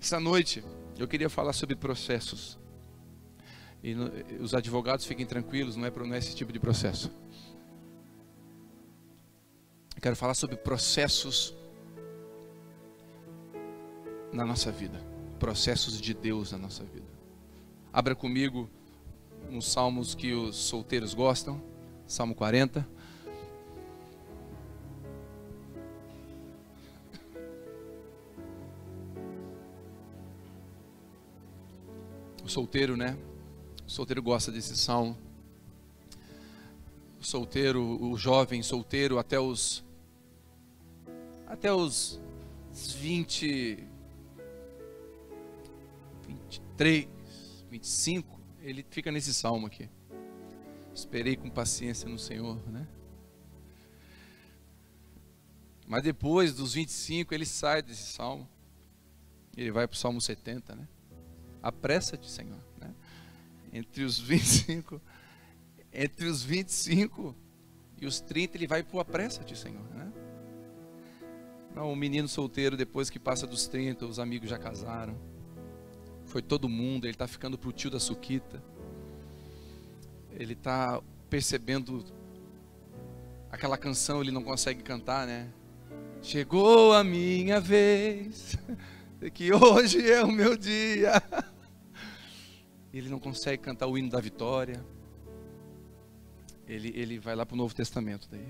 Essa noite eu queria falar sobre processos. E os advogados fiquem tranquilos, não é esse tipo de processo. Eu quero falar sobre processos na nossa vida. Processos de Deus na nossa vida. Abra comigo nos salmos que os solteiros gostam. Salmo 40. O solteiro, né? O solteiro gosta desse salmo. O solteiro, o jovem solteiro até os 20, 23, 25, ele fica nesse salmo aqui. Esperei com paciência no Senhor, né? Mas depois dos 25, ele sai desse salmo. Ele vai para o salmo 70, né? Apressa-te, Senhor, né? Entre os 25 e os 30, ele vai para o apressa-te, Senhor, né? Não, o menino solteiro, depois que passa dos 30, os amigos já casaram. Foi todo mundo, ele está ficando para o tio da suquita. Ele está percebendo aquela canção, ele não consegue cantar, né? Chegou a minha vez, que hoje é o meu dia. Ele não consegue cantar o hino da vitória. Ele vai lá para o Novo Testamento daí.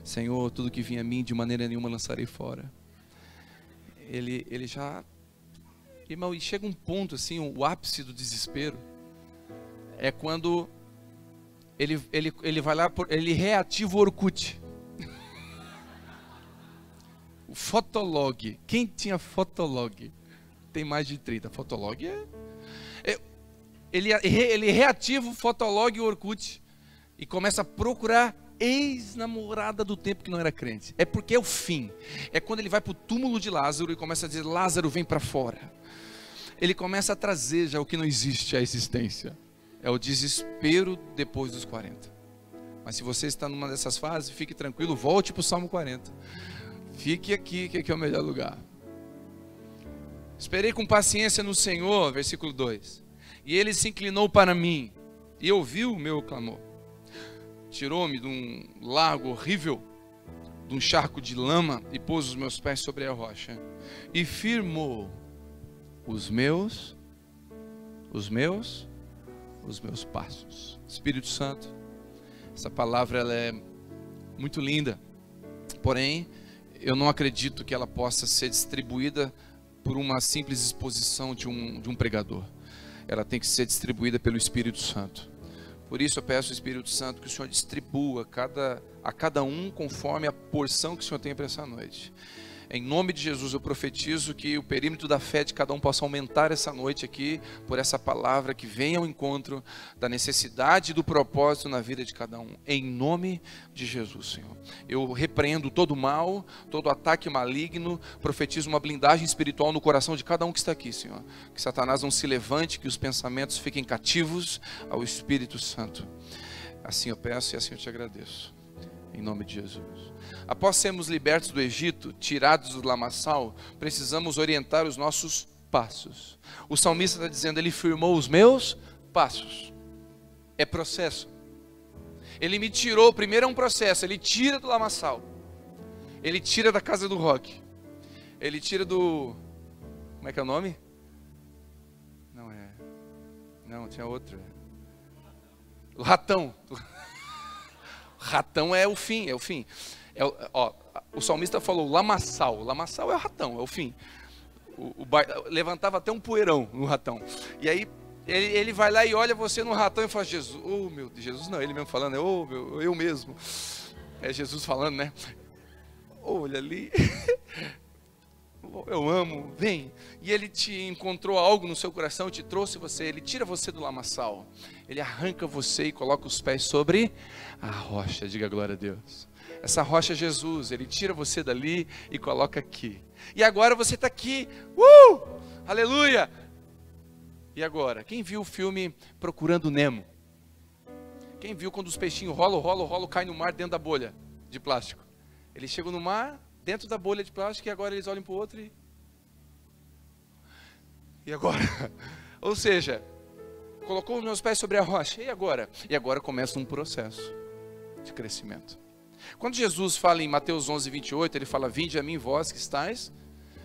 Senhor, tudo que vinha a mim de maneira nenhuma lançarei fora. Ele já... Irmão, e chega um ponto assim, o ápice do desespero é quando ele vai lá, ele reativa o Orkut. O Fotolog. Quem tinha Fotolog? Tem mais de 30. Fotolog ele reativa o Fotolog e o Orkut e começa a procurar ex-namorada do tempo que não era crente. É porque é o fim. É quando ele vai para o túmulo de Lázaro e começa a dizer: Lázaro, vem para fora. Ele começa a trazer já o que não existe à existência. É o desespero depois dos 40. Mas se você está numa dessas fases, fique tranquilo, volte para o Salmo 40. Fique aqui, que aqui é o melhor lugar. Esperei com paciência no Senhor, versículo 2. E ele se inclinou para mim e ouviu o meu clamor. Tirou-me de um lago horrível, de um charco de lama, e pôs os meus pés sobre a rocha. E firmou os meus passos. Espírito Santo, essa palavra ela é muito linda, porém eu não acredito que ela possa ser distribuída por uma simples exposição de um pregador. Ela tem que ser distribuída pelo Espírito Santo. Por isso eu peço ao Espírito Santo que o Senhor distribua a cada um conforme a porção que o Senhor tem para essa noite. Em nome de Jesus eu profetizo que o perímetro da fé de cada um possa aumentar essa noite aqui, por essa palavra que vem ao encontro da necessidade e do propósito na vida de cada um. Em nome de Jesus, Senhor. Eu repreendo todo mal, todo ataque maligno, profetizo uma blindagem espiritual no coração de cada um que está aqui, Senhor. Que Satanás não se levante, que os pensamentos fiquem cativos ao Espírito Santo. Assim eu peço e assim eu te agradeço. Em nome de Jesus. Após sermos libertos do Egito, tirados do lamaçal, precisamos orientar os nossos passos. O salmista está dizendo: ele firmou os meus passos. É processo. Ele me tirou, primeiro é um processo, ele tira do lamaçal. Ele tira da casa do rock. Ele tira do... Como é que é o nome? Não, tinha outro. O ratão. Ratão é o fim, é o fim. O salmista falou lamaçal. Lamaçal é o ratão, é o fim. Levantava até um poeirão no ratão. E aí ele vai lá e olha você no ratão e fala: Jesus, oh meu Deus, Jesus não, ele mesmo falando, eu mesmo. É Jesus falando, né? Olha ali. Eu amo, vem. E ele te encontrou algo no seu coração, te trouxe você, ele tira você do lamaçal. Ele arranca você e coloca os pés sobre a rocha, diga glória a Deus. Essa rocha é Jesus, ele tira você dali e coloca aqui. E agora você está aqui, aleluia. E agora, quem viu o filme Procurando Nemo? Quem viu quando os peixinhos rolam, caem no mar dentro da bolha de plástico? Eles chegam no mar, dentro da bolha de plástico, e agora eles olham para o outro e... E agora? Ou seja, colocou os meus pés sobre a rocha, e agora? E agora começa um processo de crescimento. Quando Jesus fala em Mateus 11, 28, ele fala: vinde a mim vós que estáis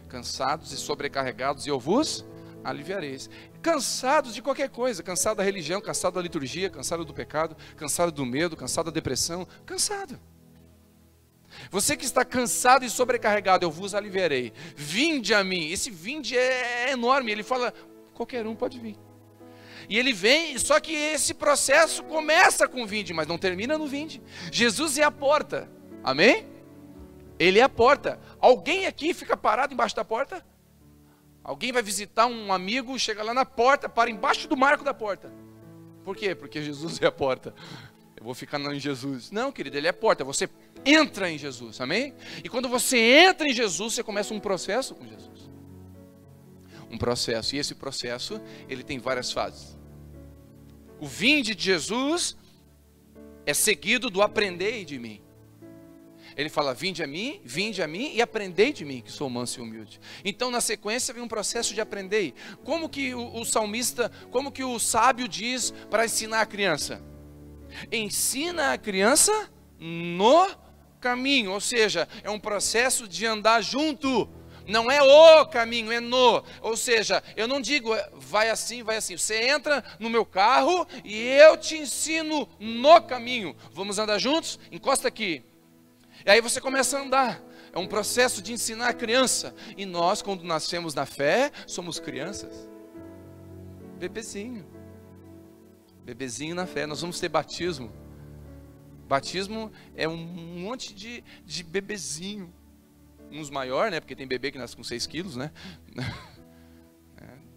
cansados e sobrecarregados, e eu vos aliviareis. Cansados de qualquer coisa, cansado da religião, cansado da liturgia, cansado do pecado, cansado do medo, cansado da depressão, cansado. Você que está cansado e sobrecarregado, eu vos aliviarei. Vinde a mim. Esse vinde é enorme, ele fala, qualquer um pode vir. E ele vem, só que esse processo começa com vinde, mas não termina no vinde. Jesus é a porta, amém? Ele é a porta. Alguém aqui fica parado embaixo da porta? Alguém vai visitar um amigo, chega lá na porta, para embaixo do marco da porta. Por quê? Porque Jesus é a porta. Eu vou ficar em Jesus. Não, querido, ele é a porta. Você entra em Jesus, amém? E quando você entra em Jesus, você começa um processo com Jesus. Um processo. E esse processo, ele tem várias fases. O vinde de Jesus é seguido do aprendei de mim. Ele fala, vinde a mim e aprendei de mim, que sou manso e humilde. Então, na sequência, vem um processo de aprender. Como que o salmista, como que o sábio diz para ensinar a criança? Ensina a criança no caminho, ou seja, é um processo de andar junto. Não é o caminho, é no. Ou seja, eu não digo, vai assim, vai assim. Você entra no meu carro e eu te ensino no caminho. Vamos andar juntos? Encosta aqui. E aí você começa a andar. É um processo de ensinar a criança. E nós, quando nascemos na fé, somos crianças. Bebezinho. Bebezinho na fé. Nós vamos ter batismo. Batismo é um monte de bebezinho. Uns maior, né? Porque tem bebê que nasce com 6 quilos, né?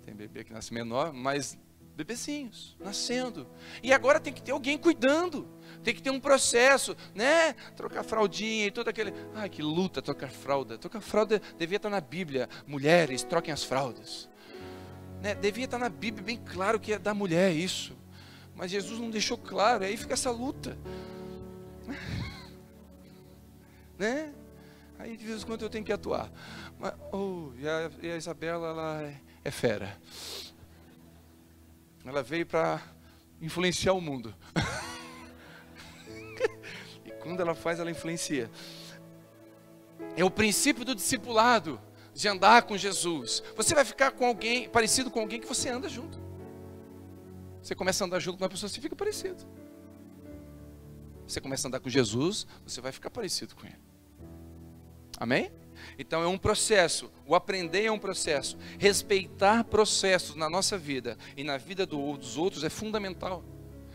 Tem bebê que nasce menor, mas bebezinhos, nascendo. E agora tem que ter alguém cuidando. Tem que ter um processo, né? Trocar fraldinha e todo aquele... Ai, que luta trocar fralda. Trocar fralda devia estar na Bíblia. Mulheres, troquem as fraldas. Né? Devia estar na Bíblia bem claro que é da mulher isso. Mas Jesus não deixou claro, aí fica essa luta. Né? Aí de vez em quando eu tenho que atuar. Mas, e a Isabela, ela é fera. Ela veio para influenciar o mundo. E quando ela faz, ela influencia. É o princípio do discipulado, de andar com Jesus. Você vai ficar com alguém, parecido com alguém que você anda junto. Você começa a andar junto com uma pessoa, você fica parecido. Você começa a andar com Jesus, você vai ficar parecido com ele. Amém? Então é um processo, o aprender é um processo. Respeitar processos na nossa vida e na vida dos outros é fundamental.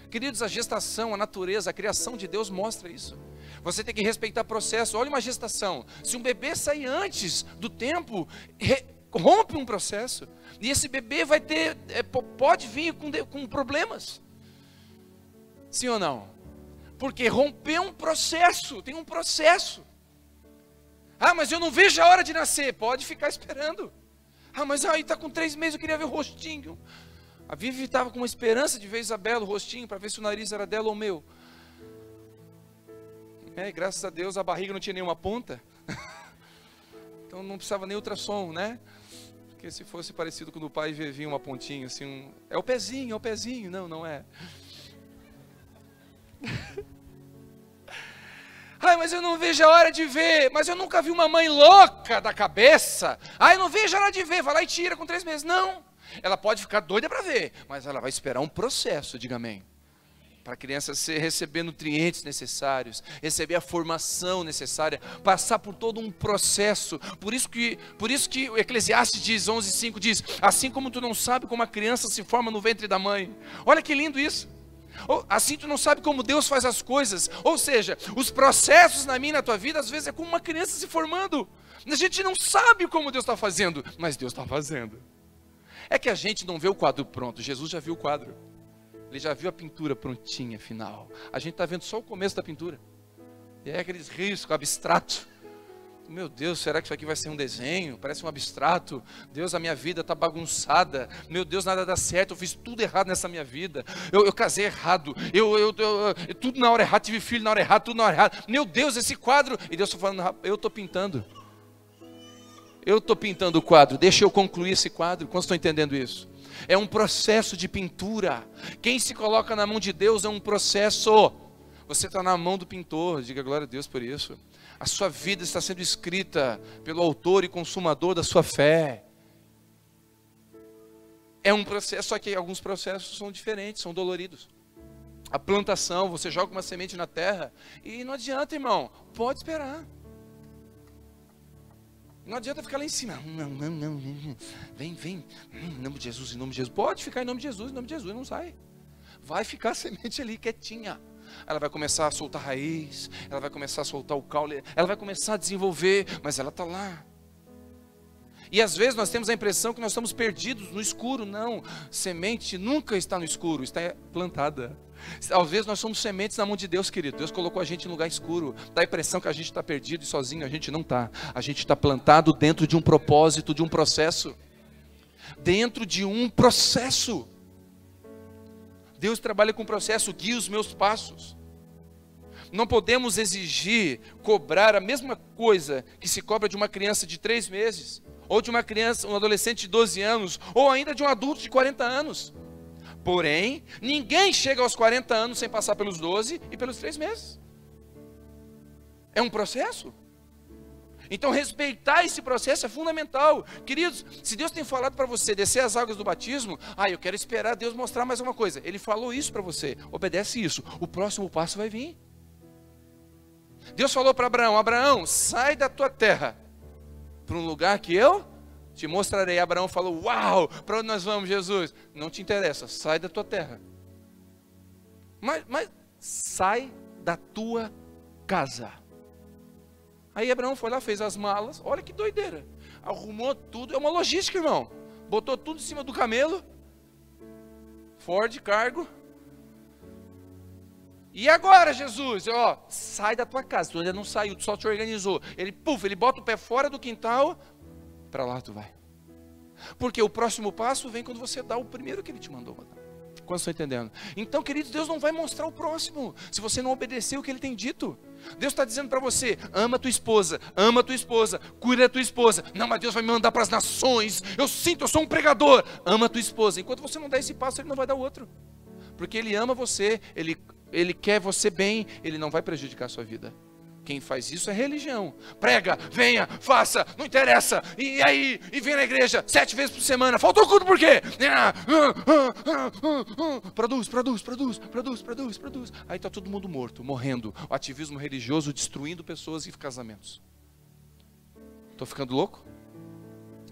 Queridos, a gestação, a natureza, a criação de Deus mostra isso. Você tem que respeitar processo. Olha uma gestação, se um bebê sair antes do tempo, rompe um processo. E esse bebê vai ter, pode vir com problemas. Sim ou não? Porque rompeu um processo, tem um processo. Ah, mas eu não vejo a hora de nascer. Pode ficar esperando. Ah, mas aí está com 3 meses, eu queria ver o rostinho. A Vivi estava com uma esperança de ver Isabela, o rostinho, para ver se o nariz era dela ou meu. Graças a Deus a barriga não tinha nenhuma ponta. Então não precisava nem ultrassom, né? Porque se fosse parecido com o do pai, vinha uma pontinha assim. É o pezinho, é o pezinho. Não, não é. Ai, mas eu não vejo a hora de ver. Mas eu nunca vi uma mãe louca da cabeça. Ai, eu não vejo a hora de ver. Vai lá e tira com 3 meses. Não. Ela pode ficar doida para ver. Mas ela vai esperar um processo, diga amém. Para a criança receber nutrientes necessários. Receber a formação necessária. Passar por todo um processo. Por isso que o Eclesiastes diz, 11:5 diz. Assim como tu não sabe como a criança se forma no ventre da mãe. Olha que lindo isso. Assim tu não sabe como Deus faz as coisas. Ou seja, os processos na minha e na tua vida às vezes é como uma criança se formando. A gente não sabe como Deus está fazendo, mas Deus está fazendo. É que a gente não vê o quadro pronto. Jesus já viu o quadro. Ele já viu a pintura prontinha, final. A gente está vendo só o começo da pintura. E é aqueles riscos abstratos. Meu Deus, será que isso aqui vai ser um desenho? Parece um abstrato. Deus, a minha vida está bagunçada. Meu Deus, nada dá certo. Eu fiz tudo errado nessa minha vida. Eu casei errado. Tudo na hora errada. Tive filho na hora errada. Tudo na hora errada. Meu Deus, esse quadro. E Deus está falando, eu estou pintando. Eu estou pintando o quadro, deixa eu concluir esse quadro. Quantos estão entendendo isso? É um processo de pintura. Quem se coloca na mão de Deus é um processo. Você está na mão do pintor, diga glória a Deus por isso. A sua vida está sendo escrita pelo autor e consumador da sua fé. É um processo, só que alguns processos são diferentes, são doloridos. A plantação, você joga uma semente na terra e não adianta, irmão, pode esperar. Não adianta ficar lá em cima. Não. Vem. Em nome de Jesus, em nome de Jesus. Pode ficar em nome de Jesus, não sai. Vai ficar a semente ali quietinha. Ela vai começar a soltar raiz, ela vai começar a soltar o caule, ela vai começar a desenvolver, mas ela está lá. E às vezes nós temos a impressão que nós estamos perdidos no escuro. Não, semente nunca está no escuro, está plantada. Às vezes nós somos sementes na mão de Deus, querido. Deus colocou a gente em lugar escuro. Dá a impressão que a gente está perdido e sozinho. A gente não está. A gente está plantado dentro de um propósito, de um processo. Dentro de um processo. Deus trabalha com processo, guia os meus passos. Não podemos exigir, cobrar a mesma coisa que se cobra de uma criança de 3 meses, ou de uma criança, um adolescente de 12 anos, ou ainda de um adulto de 40 anos. Porém, ninguém chega aos 40 anos sem passar pelos 12 e pelos 3 meses. É um processo. Então respeitar esse processo é fundamental. Queridos, se Deus tem falado para você descer as águas do batismo, eu quero esperar Deus mostrar mais uma coisa. Ele falou isso para você, obedece isso. O próximo passo vai vir. Deus falou para Abraão, Abraão, sai da tua terra para um lugar que eu te mostrarei. Abraão falou, uau, para onde nós vamos, Jesus? Não te interessa, sai da tua terra. Mas sai da tua casa. Aí Abraão foi lá, fez as malas, olha que doideira. Arrumou tudo, é uma logística, irmão. Botou tudo em cima do camelo. Ford, cargo. E agora, Jesus, sai da tua casa. Tu ainda não saiu, tu só te organizou. Ele bota o pé fora do quintal, para lá tu vai. Porque o próximo passo vem quando você dá o primeiro que ele te mandou mandar. Quantos estão entendendo? Então, queridos, Deus não vai mostrar o próximo se você não obedecer o que ele tem dito. Deus está dizendo para você, ama tua esposa, cuida da tua esposa. Não, mas Deus vai me mandar para as nações. Eu sou um pregador. Ama tua esposa. Enquanto você não dá esse passo, ele não vai dar o outro. Porque ele ama você, ele quer você bem, ele não vai prejudicar a sua vida. Quem faz isso é religião. Prega, venha, faça, não interessa. E aí, e vem na igreja 7 vezes por semana. Faltou culto por quê? Produz. Aí está todo mundo morto, morrendo. O ativismo religioso destruindo pessoas e casamentos. Estou ficando louco?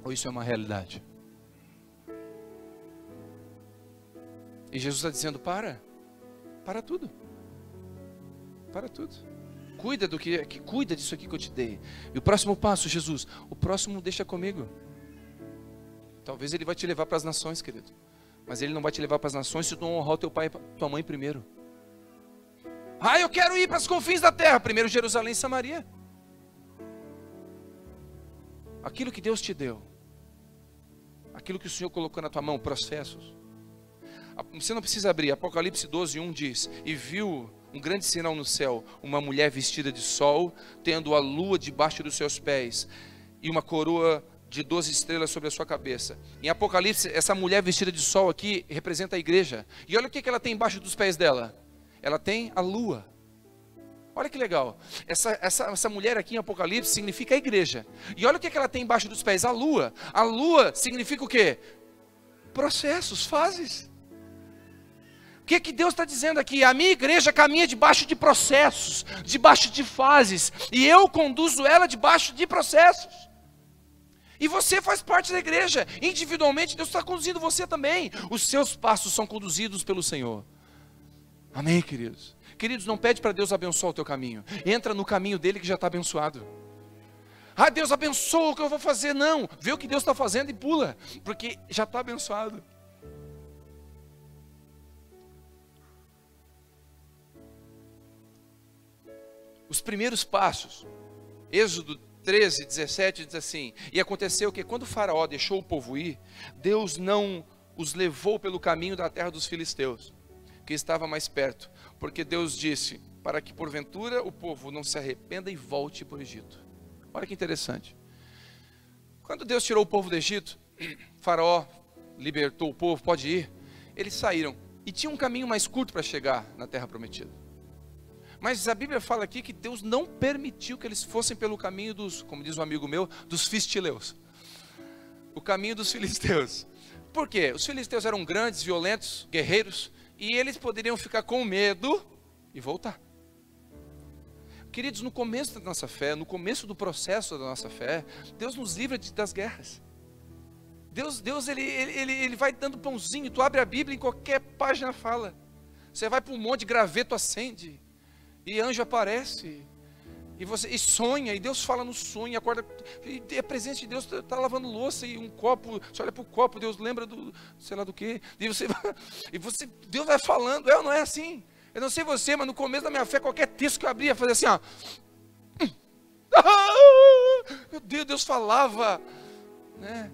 Ou isso é uma realidade? E Jesus está dizendo, para tudo. Para tudo. Cuida disso aqui que eu te dei. E o próximo passo, Jesus, o próximo deixa comigo. Talvez ele vai te levar para as nações, querido. Mas ele não vai te levar para as nações se tu não honrar o teu pai e tua mãe primeiro. Eu quero ir para os confins da terra. Primeiro Jerusalém e Samaria. Aquilo que Deus te deu. Aquilo que o Senhor colocou na tua mão, processos. Você não precisa abrir. Apocalipse 12:1 diz, e viu um grande sinal no céu, uma mulher vestida de sol, tendo a lua debaixo dos seus pés, e uma coroa de 12 estrelas sobre a sua cabeça. Em Apocalipse, essa mulher vestida de sol aqui, representa a igreja. E olha o que ela tem embaixo dos pés dela. Ela tem a lua. Olha que legal. Essa mulher aqui em Apocalipse significa a igreja. E olha o que ela tem embaixo dos pés, a lua. A lua significa o quê? Processos, fases. O que Deus está dizendo aqui? A minha igreja caminha debaixo de processos, debaixo de fases, e eu conduzo ela debaixo de processos. E você faz parte da igreja, individualmente Deus está conduzindo você também. Os seus passos são conduzidos pelo Senhor. Amém, queridos? Queridos, não pede para Deus abençoar o teu caminho. Entra no caminho dele que já está abençoado. Deus abençoa o que eu vou fazer. Não, vê o que Deus está fazendo e pula, porque já está abençoado. Os primeiros passos, Êxodo 13:17 diz assim, e aconteceu que quando o faraó deixou o povo ir, Deus não os levou pelo caminho da terra dos filisteus, que estava mais perto, porque Deus disse, para que porventura o povo não se arrependa e volte para o Egito. Olha que interessante. Quando Deus tirou o povo do Egito, Faraó libertou o povo, pode ir. Eles saíram e tinha um caminho mais curto para chegar na terra prometida. Mas a Bíblia fala aqui que Deus não permitiu que eles fossem pelo caminho dos, como diz um amigo meu, dos filisteus. O caminho dos filisteus. Por quê? Os filisteus eram grandes, violentos, guerreiros, e eles poderiam ficar com medo e voltar. Queridos, no começo da nossa fé, no começo do processo da nossa fé, Deus nos livra das guerras. Deus ele vai dando pãozinho. Tu abre a Bíblia, em qualquer página fala. Você vai para um monte de graveto, acende, e anjo aparece, e você sonha, e Deus fala no sonho, acorda, e é presente de Deus, está lavando louça, e um copo, você olha para o copo, Deus lembra do, sei lá do que, Deus vai falando, não é assim? Eu não sei você, mas no começo da minha fé, qualquer texto que eu abria, fazia assim, ó. Meu Deus, Deus falava, né?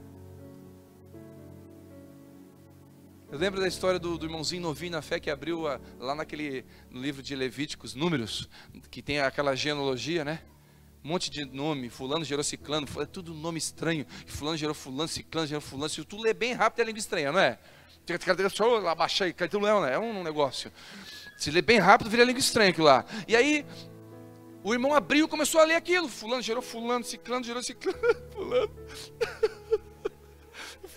Eu lembro da história do irmãozinho novinho na fé que abriu lá no livro de Levíticos, Números, que tem aquela genealogia, né? Um monte de nome, fulano gerou ciclano, é tudo nome estranho, fulano gerou fulano, ciclano gerou fulano, se tu lê bem rápido é língua estranha, não é? Abaixar, não é um negócio. Se lê bem rápido, vira língua estranha aquilo lá. E aí, o irmão abriu e começou a ler aquilo. Fulano gerou fulano, ciclano gerou ciclano, fulano. Eu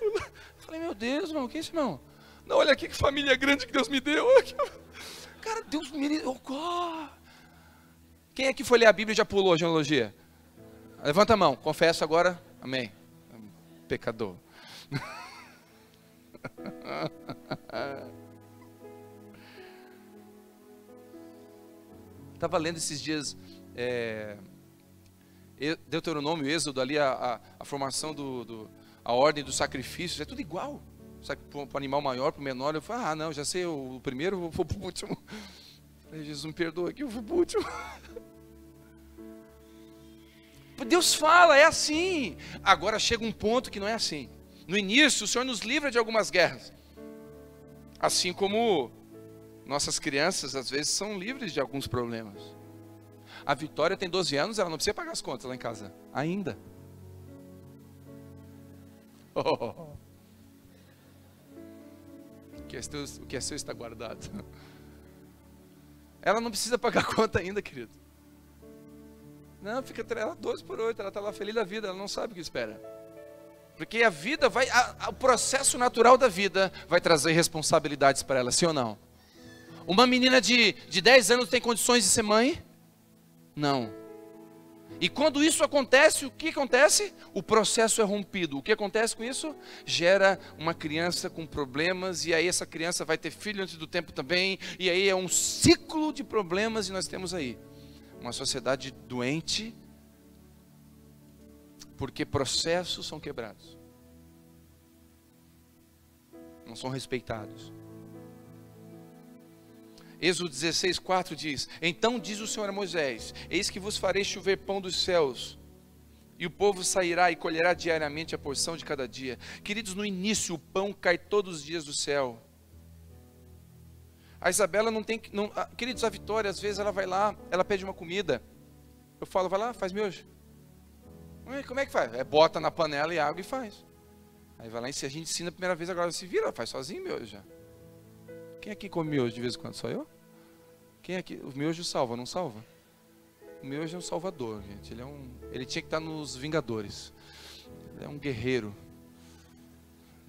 falei, meu Deus, irmão, o que é isso, irmão? Não, olha aqui que família grande que Deus me deu. Cara, Deus me deu. Quem aqui foi ler a Bíblia e já pulou a genealogia? Levanta a mão, confesso agora, amém. Pecador. Estava lendo esses dias Deuteronômio, Êxodo, ali a formação a ordem dos sacrifícios, é tudo igual. Para o animal maior, para o menor, eu falei, não, já sei, o primeiro, eu vou para o último. Jesus me perdoa aqui, eu vou para o último. Deus fala, é assim. Agora chega um ponto que não é assim. No início, o Senhor nos livra de algumas guerras. Assim como nossas crianças, às vezes, são livres de alguns problemas. A Vitória tem 12 anos, ela não precisa pagar as contas lá em casa. Ainda. O que é seu está guardado. Ela não precisa pagar a conta ainda, querido. Não, fica ela 12/8, ela está lá feliz da vida, ela não sabe o que espera. Porque a vida vai, o processo natural da vida vai trazer responsabilidades para ela, sim ou não? Uma menina de 10 anos tem condições de ser mãe? Não. E quando isso acontece, o que acontece? O processo é rompido. O que acontece com isso? Gera uma criança com problemas, e aí essa criança vai ter filho antes do tempo também, e aí é um ciclo de problemas, e nós temos aí uma sociedade doente, porque processos são quebrados, não são respeitados. Êxodo 16:4 diz: então diz o Senhor a Moisés: eis que vos farei chover pão dos céus, e o povo sairá e colherá diariamente a porção de cada dia. Queridos, no início o pão cai todos os dias do céu. A Isabela não tem, queridos, a Vitória às vezes ela vai lá, ela pede uma comida, eu falo, vai lá, faz miojo. Como é que faz? Bota na panela e água e faz. Aí vai lá, e se a gente ensina a primeira vez, agora se vira, faz sozinho miojo já. Quem aqui come miojo de vez em quando? Só eu? Quem aqui? O miojo salva, não salva? O miojo é um salvador, gente. Ele tinha que estar nos Vingadores. Ele é um guerreiro.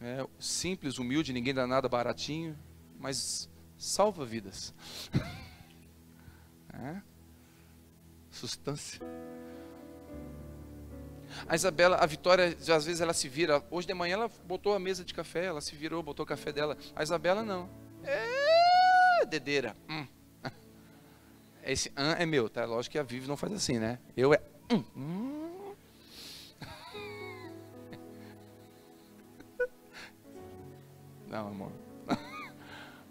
É simples, humilde, ninguém dá nada, baratinho, mas salva vidas. Sustância. A Isabela, a Vitória, às vezes ela se vira. Hoje de manhã ela botou a mesa de café, ela se virou, botou o café dela. A Isabela não. Dedeira. Esse é meu, tá? Lógico que a Vivi não faz assim, né? Eu é. Não, amor.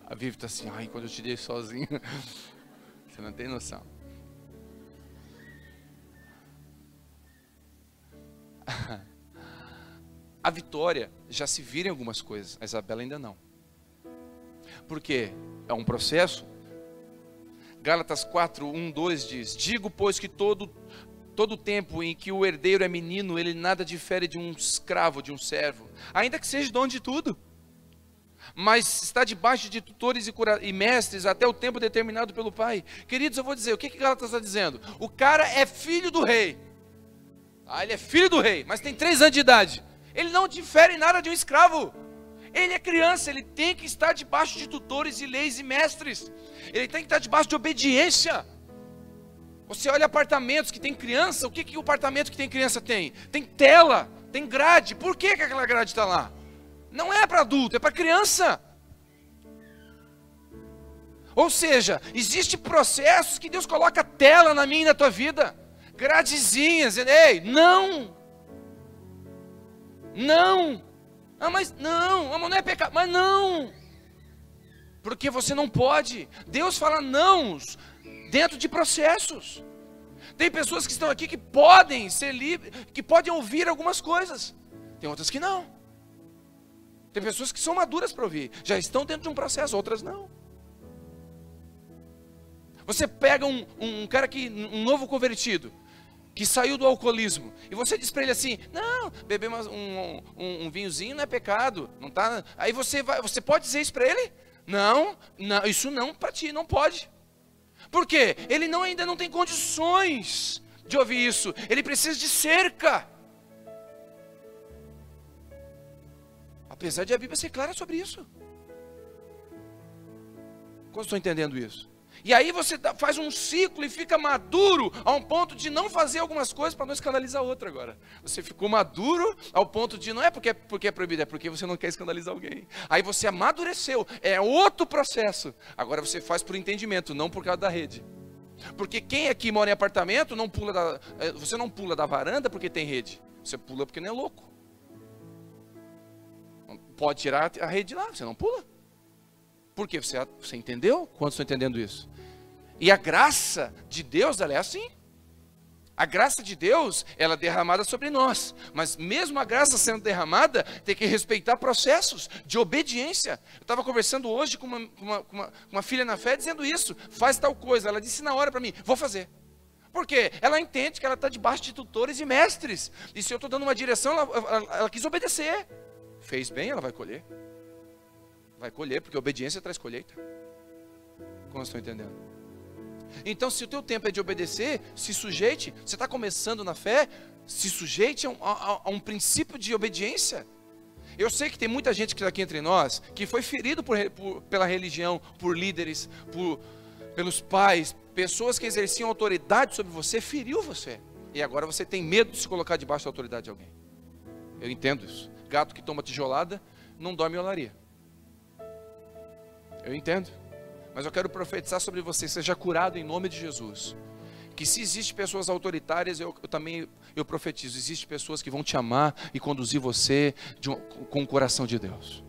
A Vivi tá assim, ai, quando eu te dei sozinho. Você não tem noção. A Vitória já se vira em algumas coisas, a Isabela ainda não. Porque é um processo. Gálatas 4:1-2 diz: digo, pois, que todo todo tempo em que o herdeiro é menino, ele nada difere de um escravo, de um servo, ainda que seja dono de tudo, mas está debaixo de tutores e mestres até o tempo determinado pelo pai. Queridos, eu vou dizer, o que Gálatas está dizendo? O cara é filho do rei, ele é filho do rei, mas tem 3 anos de idade, ele não difere nada de um escravo. Ele é criança, ele tem que estar debaixo de tutores e leis e mestres, ele tem que estar debaixo de obediência. Você olha apartamentos que tem criança, o que o apartamento que tem criança tem? Tem tela, tem grade. Por que aquela grade está lá? Não é para adulto, é para criança. Ou seja, existem processos que Deus coloca tela na minha e na tua vida, gradezinhas, ei, não, mas não é pecado, mas não, porque você não pode. Deus fala não dentro de processos. Tem pessoas que estão aqui que podem ser livres, que podem ouvir algumas coisas, tem outras que não. Tem pessoas que são maduras para ouvir, já estão dentro de um processo, outras não. Você pega um cara um novo convertido, que saiu do alcoolismo, e você diz para ele assim, não, beber um vinhozinho não é pecado, não tá. Aí você pode dizer isso para ele? Não, isso não para ti, não pode. Por quê? Ele ainda não tem condições de ouvir isso, ele precisa de cerca. Apesar de a Bíblia ser clara sobre isso. Como estou entendendo isso? E aí você faz um ciclo e fica maduro a um ponto de não fazer algumas coisas para não escandalizar outra agora. Você ficou maduro ao ponto de, não é porque é proibido, é porque você não quer escandalizar alguém. Aí você amadureceu, é outro processo. Agora você faz por entendimento, não por causa da rede. Porque quem aqui mora em apartamento, você não pula da varanda porque tem rede. Você pula porque não é louco. Pode tirar a rede de lá, você não pula. Por quê? Você entendeu? Quantos estão entendendo isso? E a graça de Deus, ela é assim. A graça de Deus, ela é derramada sobre nós. Mas mesmo a graça sendo derramada, tem que respeitar processos de obediência. Eu estava conversando hoje com uma filha na fé, dizendo isso. Faz tal coisa. Ela disse na hora para mim, vou fazer. Por quê? Ela entende que ela está debaixo de tutores e mestres. E se eu estou dando uma direção, ela quis obedecer. Fez bem, ela vai colher. Vai colher, porque a obediência traz colheita. Como estão entendendo? Então, se o teu tempo é de obedecer, se sujeite. Você está começando na fé, se sujeite a um princípio de obediência. Eu sei que tem muita gente que está aqui entre nós, que foi ferido pela religião, por líderes, pelos pais, pessoas que exerciam autoridade sobre você, feriu você. E agora você tem medo de se colocar debaixo da autoridade de alguém. Eu entendo isso. Gato que toma tijolada, não dorme em olaria. Eu entendo, mas eu quero profetizar sobre você, seja curado em nome de Jesus. Que se existem pessoas autoritárias, eu profetizo, existem pessoas que vão te amar e conduzir você com o coração de Deus.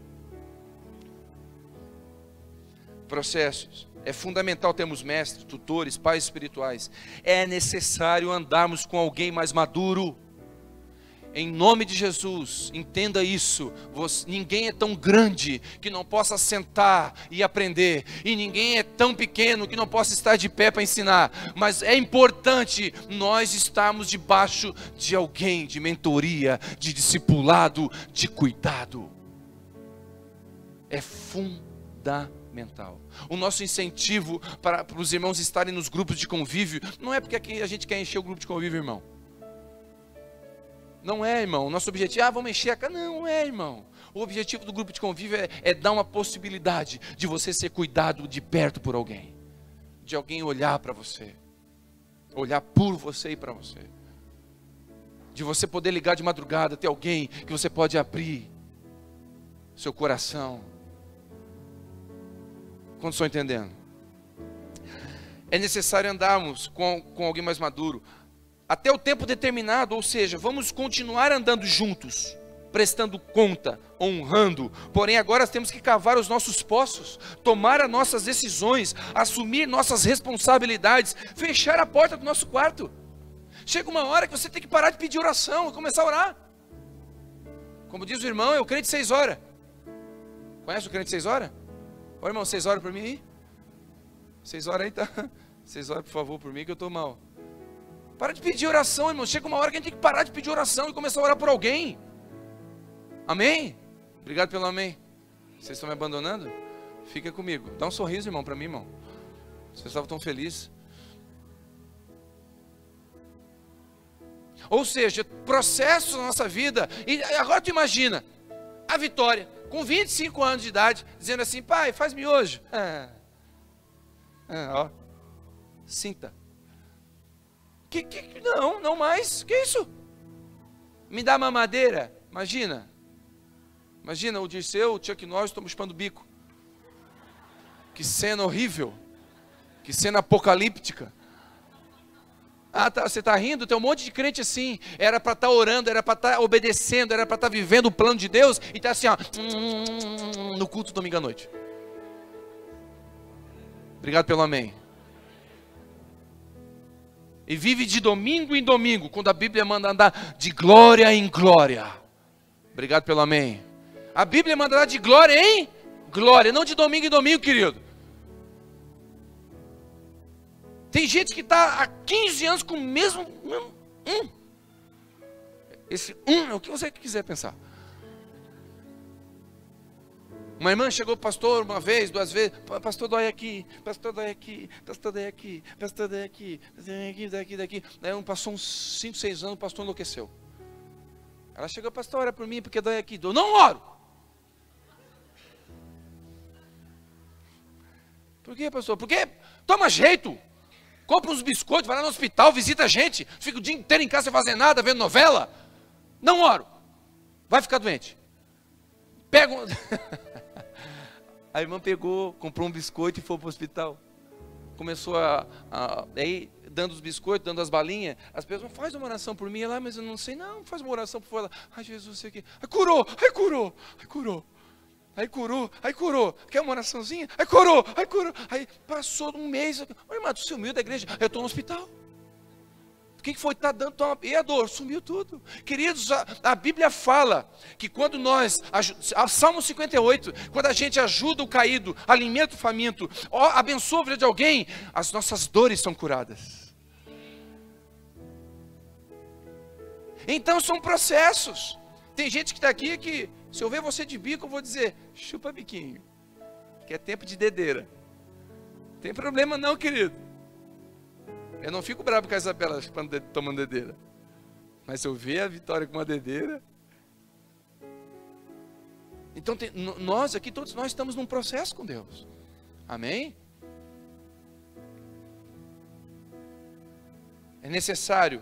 Processos. É fundamental termos mestres, tutores, pais espirituais. É necessário andarmos com alguém mais maduro. Em nome de Jesus, entenda isso. Ninguém é tão grande que não possa sentar e aprender, e ninguém é tão pequeno que não possa estar de pé para ensinar. Mas é importante nós estarmos debaixo de alguém, de mentoria, de discipulado, de cuidado. É fundamental. O nosso incentivo para os irmãos estarem nos grupos de convívio não é porque aqui a gente quer encher o grupo de convívio, irmão. Não é, irmão. O nosso objetivo, vamos encher a casa. Não é, irmão. O objetivo do grupo de convívio é dar uma possibilidade de você ser cuidado de perto por alguém. De alguém olhar para você. Olhar por você e para você. De você poder ligar de madrugada, ter alguém que você pode abrir seu coração. Quantos estão entendendo? É necessário andarmos com alguém mais maduro até o tempo determinado, ou seja, vamos continuar andando juntos, prestando conta, honrando. Porém agora temos que cavar os nossos poços, tomar as nossas decisões, assumir nossas responsabilidades, fechar a porta do nosso quarto. Chega uma hora que você tem que parar de pedir oração e começar a orar. Como diz o irmão, é o crente 6 horas. Conhece o crente 6 horas? Ô irmão, 6 horas por mim aí? 6 horas aí, tá? 6 horas por favor por mim que eu estou mal. Para de pedir oração, irmão. Chega uma hora que a gente tem que parar de pedir oração e começar a orar por alguém. Amém? Obrigado pelo amém. Vocês estão me abandonando? Fica comigo. Dá um sorriso, irmão, para mim, irmão. Vocês estavam tão felizes. Ou seja, processos na nossa vida. E agora tu imagina a Vitória, com 25 anos de idade, dizendo assim: pai, faz miojo. Ó, sinta. Não mais. Que isso? Me dá mamadeira. Imagina o Dirceu, o Chuck Norris, estamos chupando o bico. Que cena horrível. Que cena apocalíptica. Você está rindo? Tem um monte de crente assim. Era para estar orando, era para estar obedecendo, era para estar vivendo o plano de Deus. E está assim, ó, no culto domingo à noite. Obrigado pelo amém. E vive de domingo em domingo, quando a Bíblia manda andar de glória em glória. Obrigado pelo amém. A Bíblia manda andar de glória em glória, não de domingo em domingo, querido. Tem gente que está há 15 anos com o mesmo Esse é o que você quiser pensar. Uma irmã chegou para o pastor uma vez, 2 vezes: pastor, dói aqui, pastor, dói aqui, pastor, dói aqui, pastor, dói aqui, daqui. Daí passou uns 5, 6 anos, o pastor enlouqueceu. Ela chegou: pastor, ora por mim porque dói aqui. Eu não oro. Por quê, pastor? Porque toma jeito. Compra uns biscoitos, vai lá no hospital, visita a gente, fica o dia inteiro em casa sem fazer nada, vendo novela. Não oro. Vai ficar doente. Pega um... A irmã pegou, comprou um biscoito e foi para o hospital. Começou aí, dando os biscoitos, dando as balinhas. As pessoas: faz uma oração por mim. Ela: mas eu não sei. Não, faz uma oração por ela. Ai, Jesus, sei que. Aí curou. Aí curou. Quer uma oraçãozinha? Aí curou. Aí passou um mês. Ô, irmã, tu sumiu da igreja. Eu estou no hospital. O que foi? Está dando toma. E a dor? Sumiu tudo. Queridos, a Bíblia fala que quando nós, Salmo 58, quando a gente ajuda o caído, alimenta o faminto, abençoa a vida de alguém, as nossas dores são curadas. Então são processos. Tem gente que está aqui que, se eu ver você de bico, eu vou dizer: chupa biquinho, que é tempo de dedeira. Não tem problema não, querido. Eu não fico bravo com a Isabela tomando dedeira. Mas se eu ver a Vitória com uma dedeira... Então, nós aqui, todos nós estamos num processo com Deus. Amém? É necessário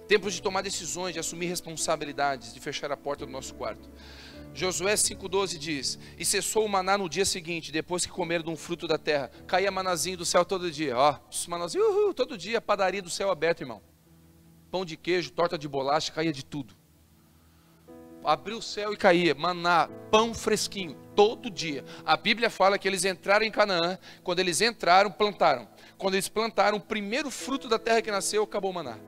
tempos de tomar decisões, de assumir responsabilidades, de fechar a porta do nosso quarto. Josué 5,12 diz: e cessou o maná no dia seguinte, depois que comeram de um fruto da terra. Caía manazinho do céu todo dia. Ó, manazinho, todo dia, padaria do céu aberto, irmão. Pão de queijo, torta de bolacha, caía de tudo. Abriu o céu e caía maná, pão fresquinho, todo dia. A Bíblia fala que eles entraram em Canaã. Quando eles entraram, plantaram. Quando eles plantaram, o primeiro fruto da terra que nasceu, acabou o maná.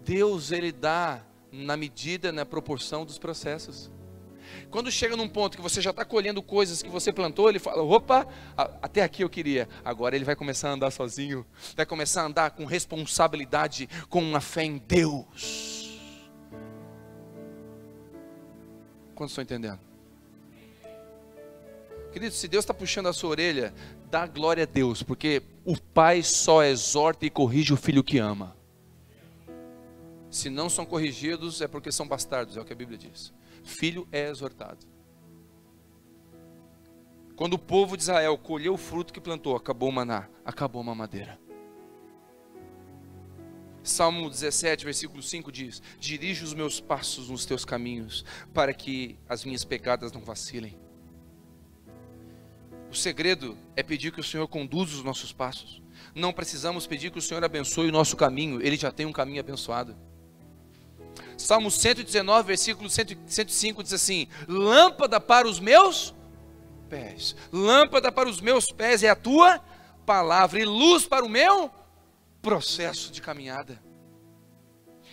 Deus, Ele dá na medida, na proporção dos processos. Quando chega num ponto que você já está colhendo coisas que você plantou, Ele fala: opa, até aqui eu queria. Agora Ele vai começar a andar sozinho. Vai começar a andar com responsabilidade, com uma fé em Deus. Quantos estão entendendo? Querido, se Deus está puxando a sua orelha, dá glória a Deus, porque o pai só exorta e corrige o filho que ama. Se não são corrigidos, é porque são bastardos, é o que a Bíblia diz. Filho é exortado. Quando o povo de Israel colheu o fruto que plantou, acabou o maná, acabou a mamadeira. Salmo 17, versículo 5 diz: dirige os meus passos nos teus caminhos, para que as minhas pegadas não vacilem. O segredo é pedir que o Senhor conduza os nossos passos. Não precisamos pedir que o Senhor abençoe o nosso caminho, Ele já tem um caminho abençoado. Salmo 119, versículo 105 diz assim: lâmpada para os meus pés, lâmpada para os meus pés é a tua palavra, e luz para o meu processo de caminhada.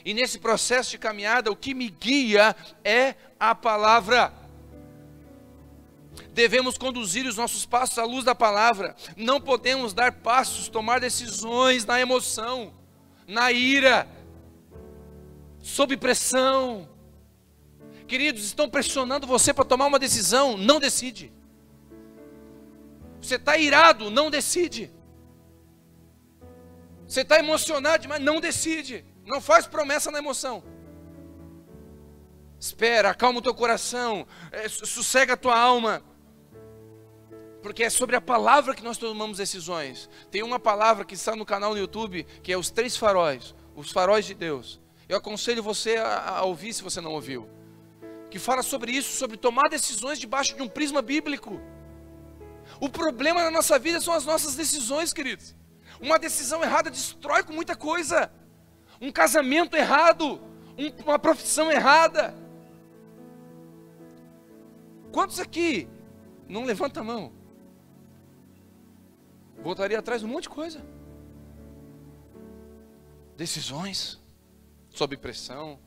E nesse processo de caminhada, o que me guia é a palavra. Devemos conduzir os nossos passos à luz da palavra. Não podemos dar passos, tomar decisões na emoção. na ira, sob pressão. Queridos, estão pressionando você para tomar uma decisão, não decide. Você está irado, não decide. Você está emocionado, mas não decide. Não faz promessa na emoção. Espera, acalma o teu coração, sossega a tua alma. Porque é sobre a palavra que nós tomamos decisões. Tem uma palavra que está no canal no YouTube, que é os 3 faróis, os faróis de Deus. Eu aconselho você a ouvir se você não ouviu. Que fala sobre isso, sobre tomar decisões debaixo de um prisma bíblico. O problema na nossa vida são as nossas decisões, queridos. Uma decisão errada destrói com muita coisa. Um casamento errado, uma profissão errada. Quantos aqui não levanta a mão? Voltaria atrás de um monte de coisa. Decisões, sob pressão,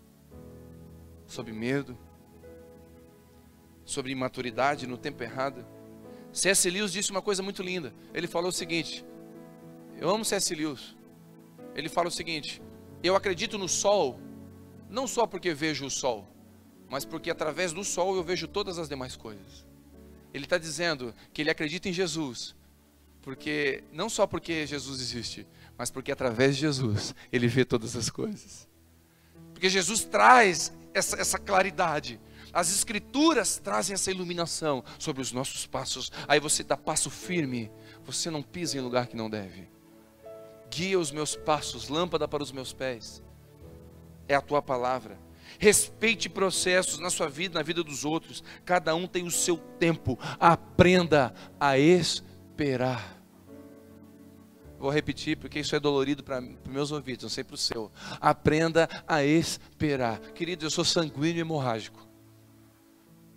sob medo, sobre imaturidade no tempo errado. C.S. Lewis disse uma coisa muito linda. Ele falou o seguinte, eu amo C.S. Lewis. Ele fala o seguinte, eu acredito no sol, não só porque vejo o sol, mas porque através do sol eu vejo todas as demais coisas. Ele está dizendo que ele acredita em Jesus, porque não só porque Jesus existe, mas porque através de Jesus ele vê todas as coisas. Porque Jesus traz essa claridade. As escrituras trazem essa iluminação sobre os nossos passos. Aí você dá passo firme, você não pisa em lugar que não deve. Guia os meus passos, lâmpada para os meus pés. É a tua palavra. Respeite processos na sua vida, na vida dos outros. Cada um tem o seu tempo. Aprenda a esperar. Vou repetir porque isso é dolorido para meus ouvidos, não sei para o seu. Aprenda a esperar. Querido, eu sou sanguíneo e hemorrágico.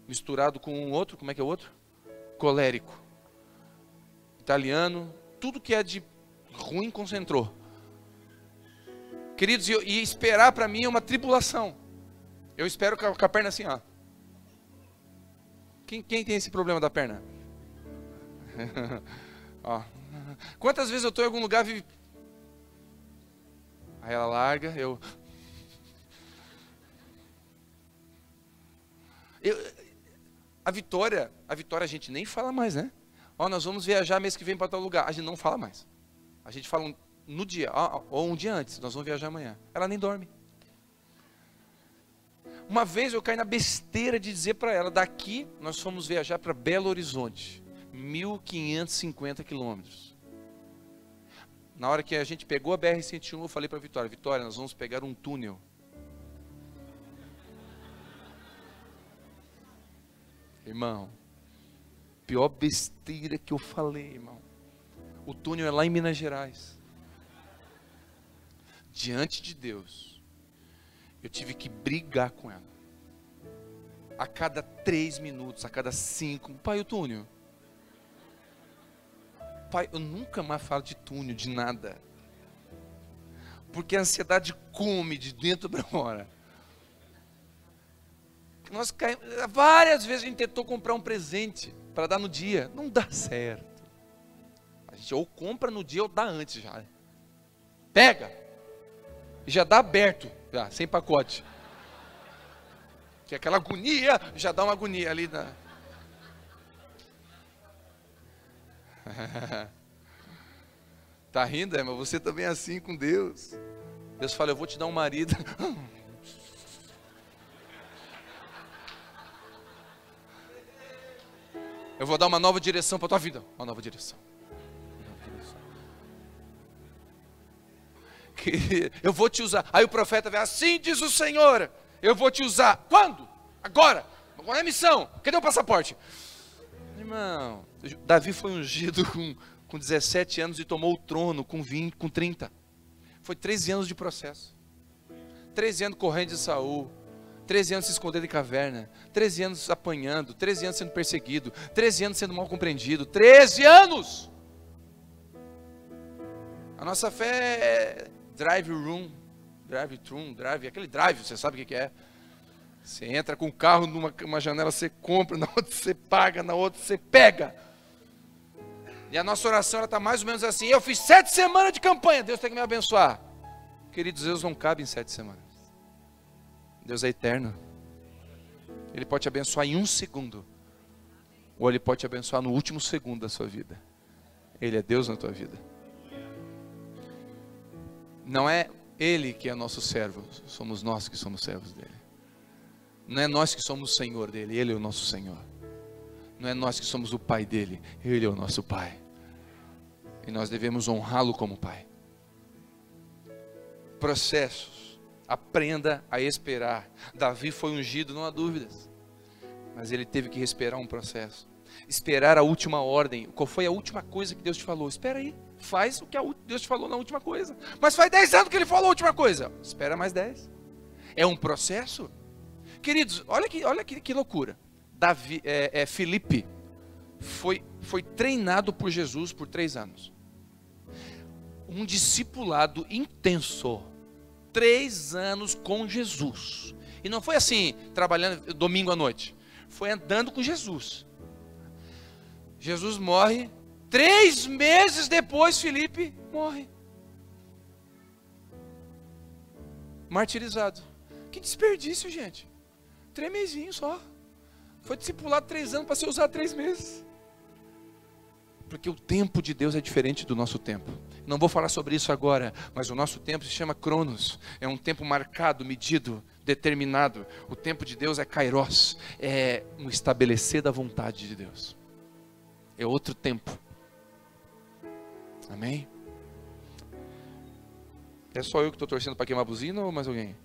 Misturado com um outro, como é que é o outro? Colérico. Italiano, tudo que é de ruim concentrou. Queridos, e esperar para mim é uma tribulação. Eu espero com a perna assim, ó. Quem tem esse problema da perna? Ó. Quantas vezes eu estou em algum lugar, aí ela larga, a Vitória a gente nem fala mais, né? Ó, nós vamos viajar mês que vem para tal lugar. A gente não fala mais. A gente fala no dia, ou um dia antes, nós vamos viajar amanhã. Ela nem dorme. Uma vez eu caí na besteira de dizer para ela, daqui nós fomos viajar para Belo Horizonte, 1.550 quilômetros. Na hora que a gente pegou a BR-101, eu falei para a Vitória, Vitória, nós vamos pegar um túnel. Irmão, pior besteira que eu falei, irmão. O túnel é lá em Minas Gerais. Diante de Deus, eu tive que brigar com ela. A cada 3 minutos, a cada 5, pai, o túnel. Pai, eu nunca mais falo de túnel, de nada. Porque a ansiedade come de dentro para fora. Nós caímos, várias vezes a gente tentou comprar um presente para dar no dia. Não dá certo. A gente ou compra no dia ou dá antes já. Pega. E já dá aberto, já, sem pacote. Que aquela agonia, já dá uma agonia ali na... Tá rindo, mas você também é assim com Deus. Deus fala, eu vou te dar um marido. Eu vou dar uma nova direção para a tua vida. Uma nova direção. Que eu vou te usar. Aí o profeta vem, assim diz o Senhor, eu vou te usar. Quando? Agora. Qual é a missão? Cadê o passaporte? Irmão, Davi foi ungido com 17 anos e tomou o trono com 30. Foi 13 anos de processo. 13 anos correndo de Saul. 13 anos se escondendo em caverna, 13 anos apanhando, 13 anos sendo perseguido, 13 anos sendo mal compreendido, 13 anos! A nossa fé é drive-thru, aquele drive, você sabe o que é? Você entra com o carro numa janela, você compra, na outra você paga, na outra você pega. E a nossa oração está mais ou menos assim, eu fiz 7 semanas de campanha, Deus tem que me abençoar. Queridos, Deus não cabe em 7 semanas. Deus é eterno. Ele pode te abençoar em 1 segundo. Ou Ele pode te abençoar no último segundo da sua vida. Ele é Deus na tua vida. Não é Ele que é nosso servo. Somos nós que somos servos dEle. Não é nós que somos o Senhor dEle. Ele é o nosso Senhor. Não é nós que somos o Pai dEle. Ele é o nosso Pai. E nós devemos honrá-lo como Pai. Processos. Aprenda a esperar. Davi foi ungido, não há dúvidas. Mas ele teve que esperar um processo. Esperar a última ordem. Qual foi a última coisa que Deus te falou? Espera aí. Faz o que Deus te falou na última coisa. Mas faz 10 anos que Ele falou a última coisa. Espera mais 10. É um processo. Queridos, olha que loucura. Filipe foi treinado por Jesus por 3 anos. Um discipulado intenso. 3 anos com Jesus. E não foi assim, trabalhando domingo à noite. Foi andando com Jesus. Jesus morre. 3 meses depois, Filipe morre. Martirizado. Que desperdício, gente. 3 mesinhos só. Foi discipulado 3 anos para ser usado 3 meses. Porque o tempo de Deus é diferente do nosso tempo. Não vou falar sobre isso agora, mas o nosso tempo se chama Cronos. É um tempo marcado, medido, determinado. O tempo de Deus é Kairos. É um estabelecer da vontade de Deus. É outro tempo. Amém? É só eu que estou torcendo para queimar a buzina ou mais alguém?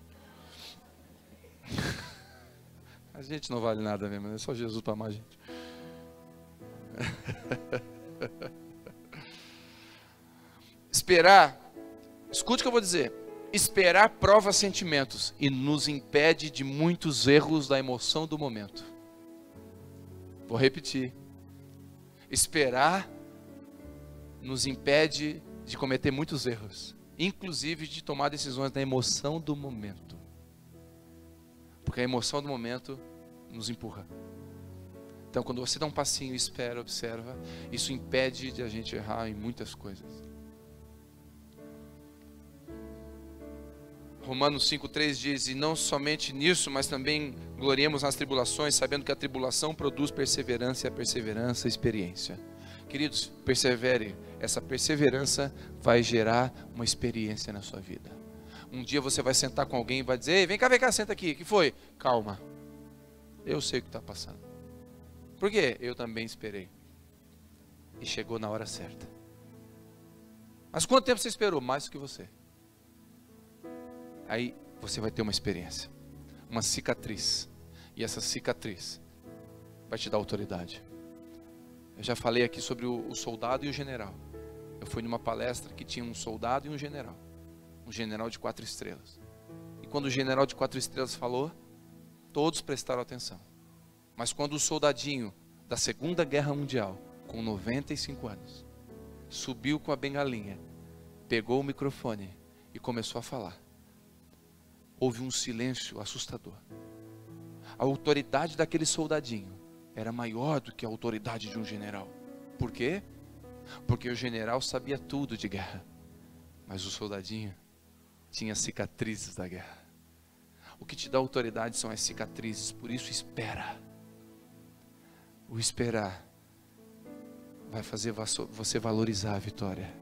A gente não vale nada mesmo, é só Jesus para amar a gente. Esperar, escute o que eu vou dizer. Esperar prova sentimentos e nos impede de muitos erros da emoção do momento. Vou repetir. Esperar nos impede de cometer muitos erros, inclusive de tomar decisões na emoção do momento. Porque a emoção do momento nos empurra. Então, quando você dá um passinho, espera, observa, isso impede de a gente errar em muitas coisas. Romanos 5,3 diz: e não somente nisso, mas também gloriemos nas tribulações, sabendo que a tribulação produz perseverança, e a perseverança, experiência. Queridos, persevere. Essa perseverança vai gerar uma experiência na sua vida. Um dia você vai sentar com alguém e vai dizer: ei, vem cá, senta aqui. O que foi? Calma. Eu sei o que está passando. Por quê? Eu também esperei. E chegou na hora certa. Mas quanto tempo você esperou? Mais do que você. Aí você vai ter uma experiência, uma cicatriz. E essa cicatriz vai te dar autoridade. Eu já falei aqui sobre o soldado e o general. Eu fui numa palestra que tinha um soldado e um general. Um general de 4 estrelas. E quando o general de 4 estrelas falou, todos prestaram atenção. Mas quando o soldadinho da Segunda Guerra Mundial, com 95 anos, subiu com a bengalinha, pegou o microfone e começou a falar, houve um silêncio assustador. A autoridade daquele soldadinho era maior do que a autoridade de um general. Por quê? Porque o general sabia tudo de guerra, mas o soldadinho tinha cicatrizes da guerra. O que te dá autoridade são as cicatrizes, por isso espera. O esperar vai fazer você valorizar a vitória.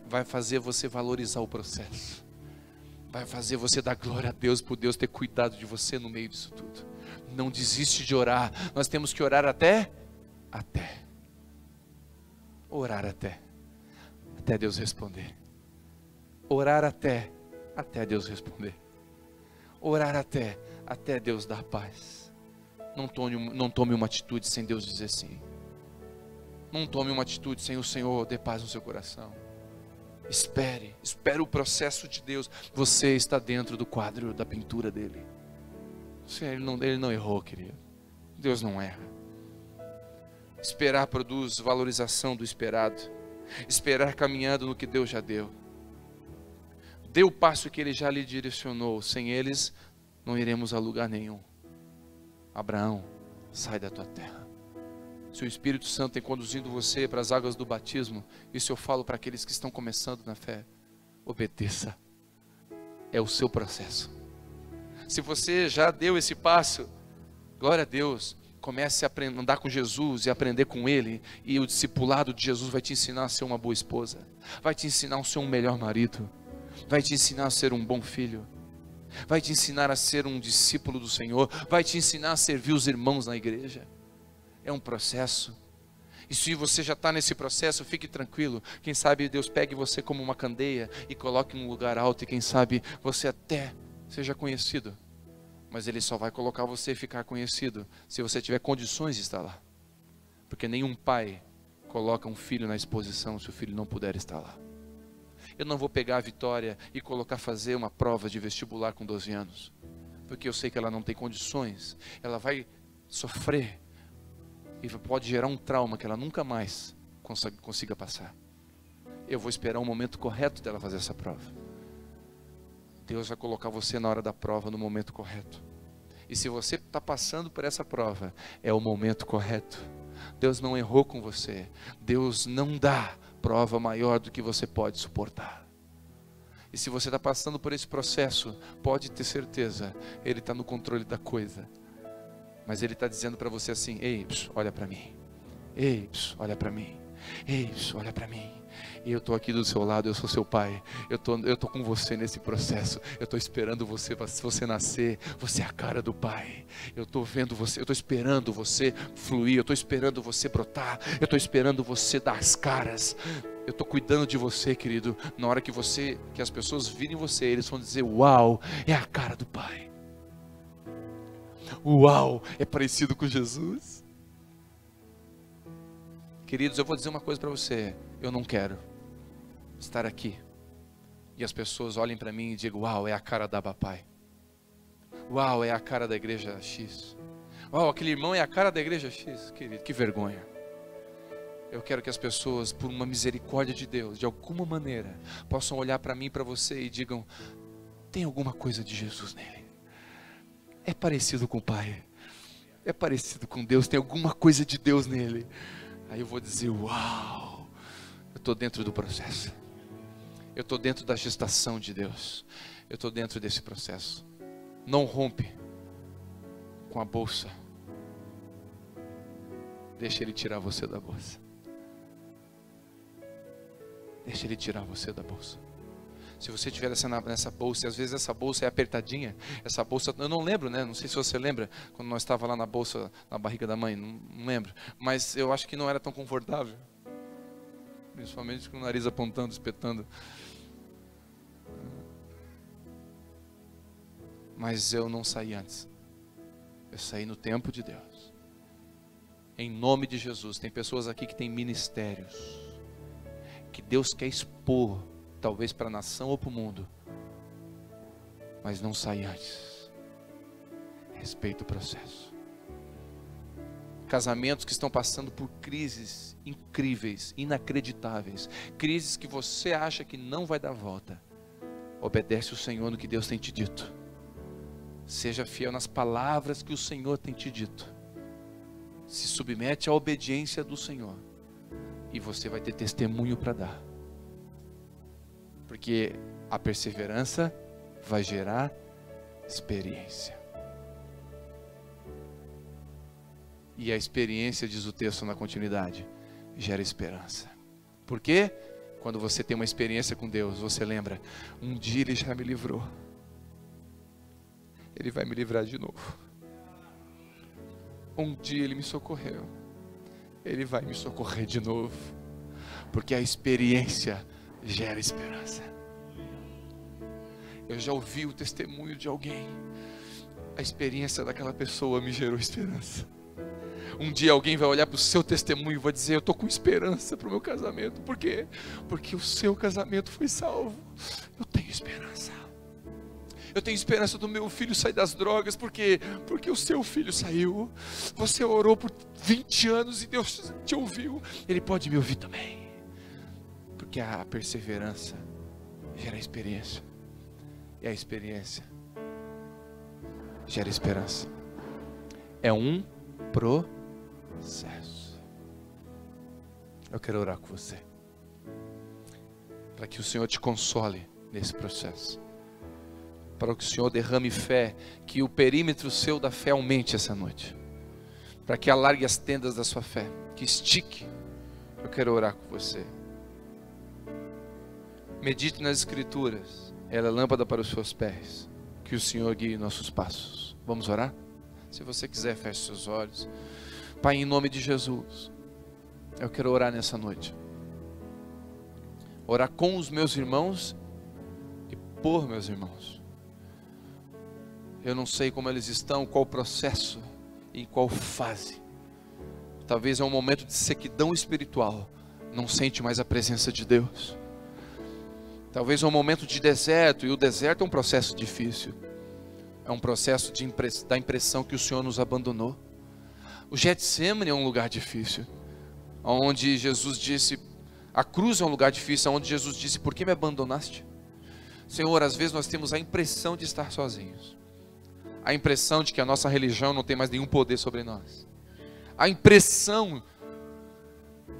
Vai fazer você valorizar o processo. Vai fazer você dar glória a Deus por Deus ter cuidado de você no meio disso tudo. Não desiste de orar. Nós temos que orar até orar até Deus responder. Orar até Deus responder. Orar até Deus dar paz. Não tome uma atitude sem Deus dizer sim. Não tome uma atitude sem o Senhor ter paz no seu coração. Espere o processo de Deus. Você está dentro do quadro da pintura dele. Ele não errou, querido. Deus não erra. Esperar produz valorização do esperado. Esperar caminhando no que Deus já deu. Dê o passo que Ele já lhe direcionou. Sem eles, não iremos a lugar nenhum. Abraão, sai da tua terra. Se o Espírito Santo tem conduzido você para as águas do batismo, isso eu falo para aqueles que estão começando na fé. obedeça. É o seu processo. Se você já deu esse passo, glória a Deus, comece a andar com Jesus e aprender com Ele, e o discipulado de Jesus vai te ensinar a ser uma boa esposa, vai te ensinar a ser um melhor marido, vai te ensinar a ser um bom filho, vai te ensinar a ser um discípulo do Senhor, vai te ensinar a servir os irmãos na igreja. É um processo. E se você já está nesse processo, fique tranquilo. Quem sabe Deus pegue você como uma candeia e coloque em um lugar alto, e quem sabe você até seja conhecido. Mas Ele só vai colocar você e ficar conhecido se você tiver condições de estar lá. Porque nenhum pai coloca um filho na exposição se o filho não puder estar lá. Eu não vou pegar a Vitória e colocar fazer uma prova de vestibular com 12 anos. Porque eu sei que ela não tem condições. Ela vai sofrer. E pode gerar um trauma que ela nunca mais consiga passar. Eu vou esperar o momento correto dela fazer essa prova. Deus vai colocar você na hora da prova, no momento correto. E se você está passando por essa prova, é o momento correto. Deus não errou com você. Deus não dá prova maior do que você pode suportar. E se você está passando por esse processo, pode ter certeza, Ele está no controle da coisa. Mas Ele está dizendo para você assim: ei, olha para mim. Ei, olha para mim. Ei, olha para mim. E eu estou aqui do seu lado, eu sou seu pai. Eu tô com você nesse processo. Eu estou esperando você, se você nascer, você é a cara do pai. Eu estou vendo você, eu estou esperando você fluir, eu estou esperando você brotar, eu estou esperando você dar as caras. Eu estou cuidando de você, querido. Na hora que as pessoas virem você, eles vão dizer: uau, é a cara do pai. Uau, é parecido com Jesus. Queridos, eu vou dizer uma coisa para você. Eu não quero estar aqui e as pessoas olhem para mim e digam: uau, é a cara da papai. Uau, é a cara da igreja X. Uau, aquele irmão é a cara da igreja X. Querido, que vergonha. Eu quero que as pessoas, por uma misericórdia de Deus, de alguma maneira, possam olhar para mim e para você e digam: tem alguma coisa de Jesus nele. É parecido com o Pai. É parecido com Deus. Tem alguma coisa de Deus nele. Aí eu vou dizer: uau, eu estou dentro do processo. Eu estou dentro da gestação de Deus. Eu estou dentro desse processo. Não rompe com a bolsa. Deixa Ele tirar você da bolsa. Deixa Ele tirar você da bolsa. Se você estiver nessa bolsa, e às vezes essa bolsa é apertadinha, essa bolsa, eu não lembro, né? Não sei se você lembra, quando nós estávamos lá na bolsa, na barriga da mãe, não lembro. Mas eu acho que não era tão confortável. Principalmente com o nariz apontando, espetando. Mas eu não saí antes. Eu saí no tempo de Deus. Em nome de Jesus. Tem pessoas aqui que têm ministérios que Deus quer expor, talvez para a nação ou para o mundo, mas não sai antes. Respeita o processo. Casamentos que estão passando por crises incríveis, inacreditáveis, crises que você acha que não vai dar volta. Obedece o Senhor no que Deus tem te dito. Seja fiel nas palavras que o Senhor tem te dito. Se submete à obediência do Senhor, e você vai ter testemunho para dar. Porque a perseverança vai gerar experiência. E a experiência, diz o texto na continuidade, gera esperança. Por quê? Quando você tem uma experiência com Deus, você lembra: um dia Ele já me livrou. Ele vai me livrar de novo. Um dia Ele me socorreu. Ele vai me socorrer de novo. Porque a experiência gera esperança. Eu já ouvi o testemunho de alguém. A experiência daquela pessoa me gerou esperança. Um dia alguém vai olhar para o seu testemunho e vai dizer: eu estou com esperança para o meu casamento. Por quê? Porque o seu casamento foi salvo. Eu tenho esperança. Eu tenho esperança do meu filho sair das drogas. Por quê? Porque o seu filho saiu. Você orou por 20 anos e Deus te ouviu. Ele pode me ouvir também. Porque a perseverança gera experiência. E a experiência gera esperança. É um processo. Eu quero orar com você, para que o Senhor te console nesse processo. Para que o Senhor derrame fé, que o perímetro seu da fé aumente essa noite. Para que alargue as tendas da sua fé, que estique. Eu quero orar com você. Medite nas Escrituras, ela é lâmpada para os seus pés. Que o Senhor guie nossos passos. Vamos orar? Se você quiser, feche seus olhos. Pai, em nome de Jesus, eu quero orar nessa noite. Orar com os meus irmãos e por meus irmãos. Eu não sei como eles estão, qual processo, em qual fase. Talvez é um momento de sequidão espiritual, não sente mais a presença de Deus. Talvez é um momento de deserto, e o deserto é um processo difícil. É um processo da impressão que o Senhor nos abandonou. O Getsemane é um lugar difícil, onde Jesus disse, a cruz é um lugar difícil, onde Jesus disse, por que me abandonaste? Senhor, às vezes nós temos a impressão de estar sozinhos. A impressão de que a nossa religião não tem mais nenhum poder sobre nós. A impressão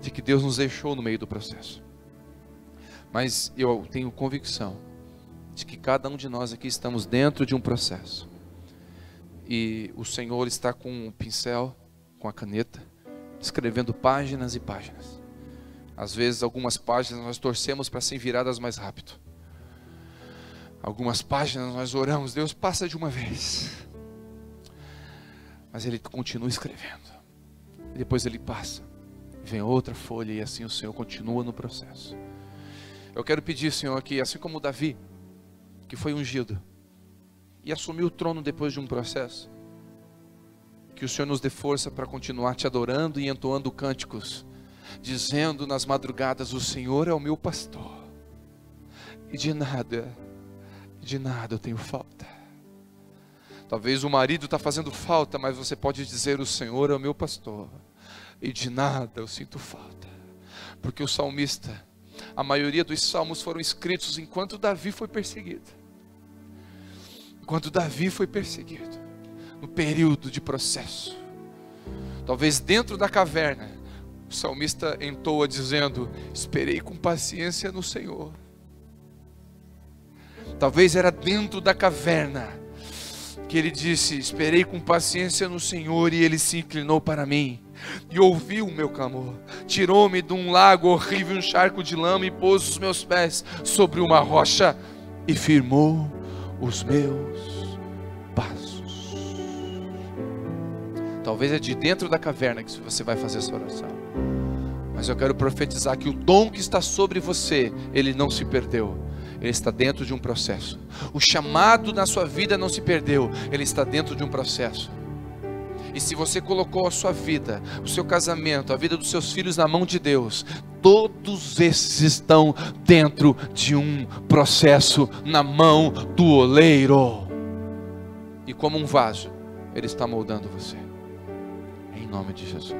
de que Deus nos deixou no meio do processo. Mas eu tenho convicção de que cada um de nós aqui estamos dentro de um processo. E o Senhor está com o pincel, com a caneta, escrevendo páginas e páginas. Às vezes algumas páginas nós torcemos para serem viradas mais rápido. Algumas páginas nós oramos, Deus, passa de uma vez. Mas Ele continua escrevendo. E depois Ele passa. Vem outra folha e assim o Senhor continua no processo. Eu quero pedir, Senhor, que assim como Davi, que foi ungido e assumiu o trono depois de um processo, que o Senhor nos dê força para continuar te adorando e entoando cânticos, dizendo nas madrugadas, o Senhor é o meu pastor, e de nada eu tenho falta. Talvez o marido está fazendo falta, mas você pode dizer, o Senhor é o meu pastor, e de nada eu sinto falta. Porque o salmista, a maioria dos salmos foram escritos enquanto Davi foi perseguido. Enquanto Davi foi perseguido, no período de processo. Talvez dentro da caverna, o salmista entoa dizendo, esperei com paciência no Senhor. Talvez era dentro da caverna que ele disse, esperei com paciência no Senhor e Ele se inclinou para mim e ouviu o meu clamor. Tirou-me de um lago horrível, um charco de lama e pôs os meus pés sobre uma rocha e firmou os meus passos. Talvez é de dentro da caverna que você vai fazer essa oração. Mas eu quero profetizar que o dom que está sobre você, ele não se perdeu. Ele está dentro de um processo. O chamado na sua vida não se perdeu. Ele está dentro de um processo. E se você colocou a sua vida, o seu casamento, a vida dos seus filhos na mão de Deus, todos esses estão dentro de um processo na mão do oleiro. E como um vaso, Ele está moldando você. Em nome de Jesus.